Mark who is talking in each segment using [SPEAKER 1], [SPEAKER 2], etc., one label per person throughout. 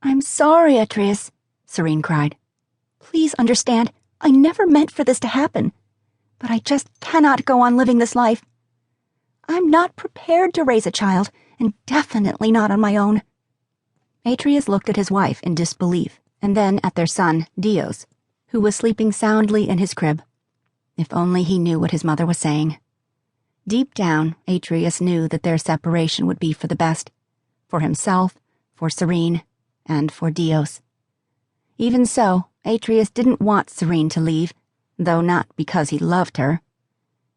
[SPEAKER 1] "I'm sorry, Atreus," Serene cried. "Please understand, I never meant for this to happen. But I just cannot go on living this life. I'm not prepared to raise a child, and definitely not on my own." Atreus looked at his wife in disbelief, and then at their son, Dios, who was sleeping soundly in his crib. If only he knew what his mother was saying. Deep down, Atreus knew that their separation would be for the best, for himself, for Serene, and for Dios. Even so, Atreus didn't want Serene to leave, though not because he loved her.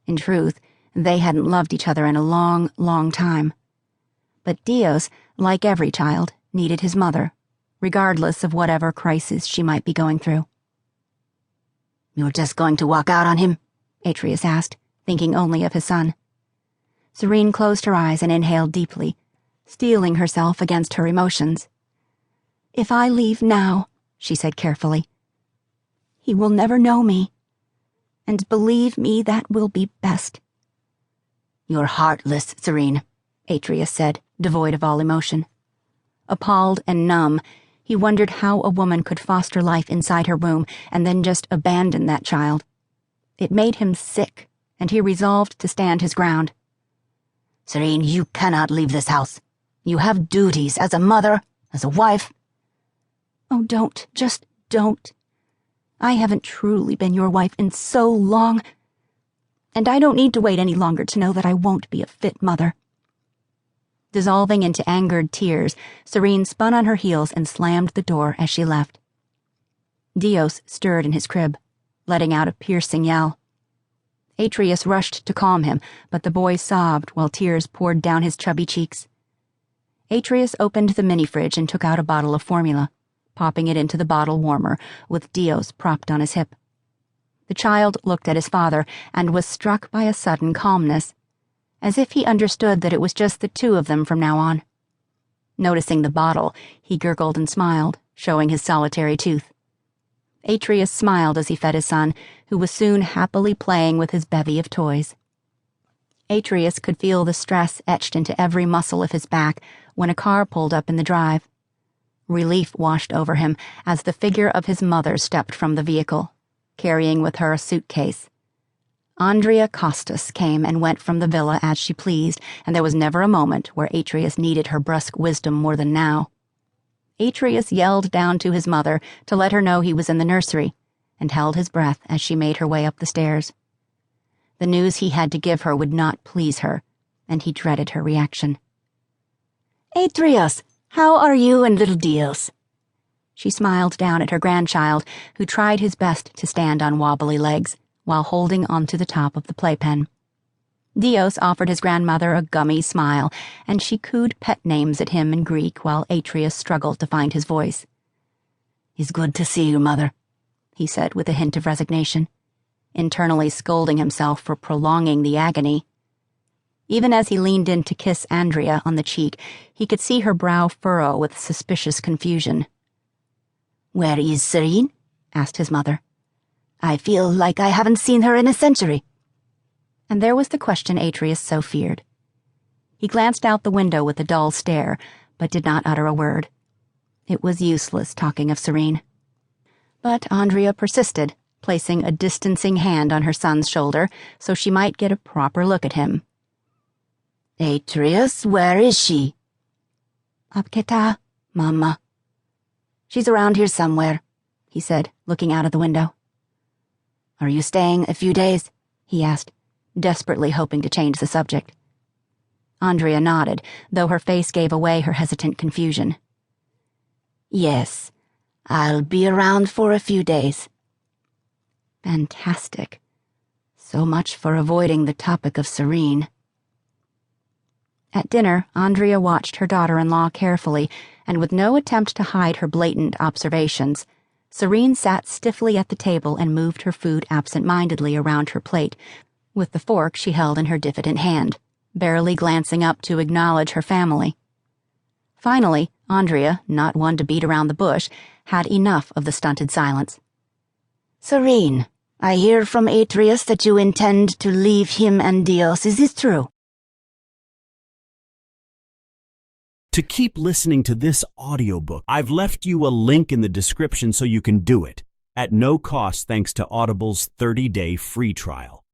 [SPEAKER 1] In truth, they hadn't loved each other in a long, long time. But Dios, like every child, needed his mother, regardless of whatever crisis she might be going through. "You're just going to walk out on him?" Atreus asked, thinking only of his son. Serene closed her eyes and inhaled deeply, steeling herself against her emotions. "If I leave now," she said carefully, "he will never know me. And believe me, that will be best." "You're heartless, Serene," Atreus said, devoid of all emotion. Appalled and numb, he wondered how a woman could foster life inside her womb and then just abandon that child. It made him sick, and he resolved to stand his ground. "Serene, you cannot leave this house. You have duties as a mother, as a wife." "Oh, don't, just don't. I haven't truly been your wife in so long, and I don't need to wait any longer to know that I won't be a fit mother." Dissolving into angered tears, Serene spun on her heels and slammed the door as she left. Dios stirred in his crib, letting out a piercing yell. Atreus rushed to calm him, but the boy sobbed while tears poured down his chubby cheeks. Atreus opened the mini-fridge and took out a bottle of formula, popping it into the bottle warmer, with Dios propped on his hip. The child looked at his father and was struck by a sudden calmness, as if he understood that it was just the two of them from now on. Noticing the bottle, he gurgled and smiled, showing his solitary tooth. Atreus smiled as he fed his son, who was soon happily playing with his bevy of toys. Atreus could feel the stress etched into every muscle of his back when a car pulled up in the drive. Relief washed over him as the figure of his mother stepped from the vehicle, carrying with her a suitcase. Andrea Costas came and went from the villa as she pleased, and there was never a moment where Atreus needed her brusque wisdom more than now. Atreus yelled down to his mother to let her know he was in the nursery, and held his breath as she made her way up the stairs. The news he had to give her would not please her, and he dreaded her reaction. "Atreus, how are you and little Dios?" She smiled down at her grandchild, who tried his best to stand on wobbly legs, while holding onto the top of the playpen. Dios offered his grandmother a gummy smile, and she cooed pet names at him in Greek while Atreus struggled to find his voice. "It's good to see you, Mother," he said with a hint of resignation, internally scolding himself for prolonging the agony. Even as he leaned in to kiss Andrea on the cheek, he could see her brow furrow with suspicious confusion. "Where is Serene?" asked his mother. "I feel like I haven't seen her in a century." And there was the question Atreus so feared. He glanced out the window with a dull stare, but did not utter a word. It was useless talking of Serene. But Andrea persisted, placing a distancing hand on her son's shoulder so she might get a proper look at him. "Atreus, where is she?" "Apketa, Mama." "She's around here somewhere," he said, looking out of the window. "Are you staying a few days?" he asked, desperately hoping to change the subject. Andrea nodded, though her face gave away her hesitant confusion. "Yes, I'll be around for a few days." Fantastic. So much for avoiding the topic of Serene. At dinner, Andrea watched her daughter-in-law carefully, and with no attempt to hide her blatant observations, Serene sat stiffly at the table and moved her food absent-mindedly around her plate, with the fork she held in her diffident hand, barely glancing up to acknowledge her family. Finally, Andrea, not one to beat around the bush, had enough of the stunted silence. "Serene, I hear from Atreus that you intend to leave him and Dios. Is this true?"
[SPEAKER 2] To keep listening to this audiobook, I've left you a link in the description so you can do it, at no cost thanks to Audible's 30-day free trial.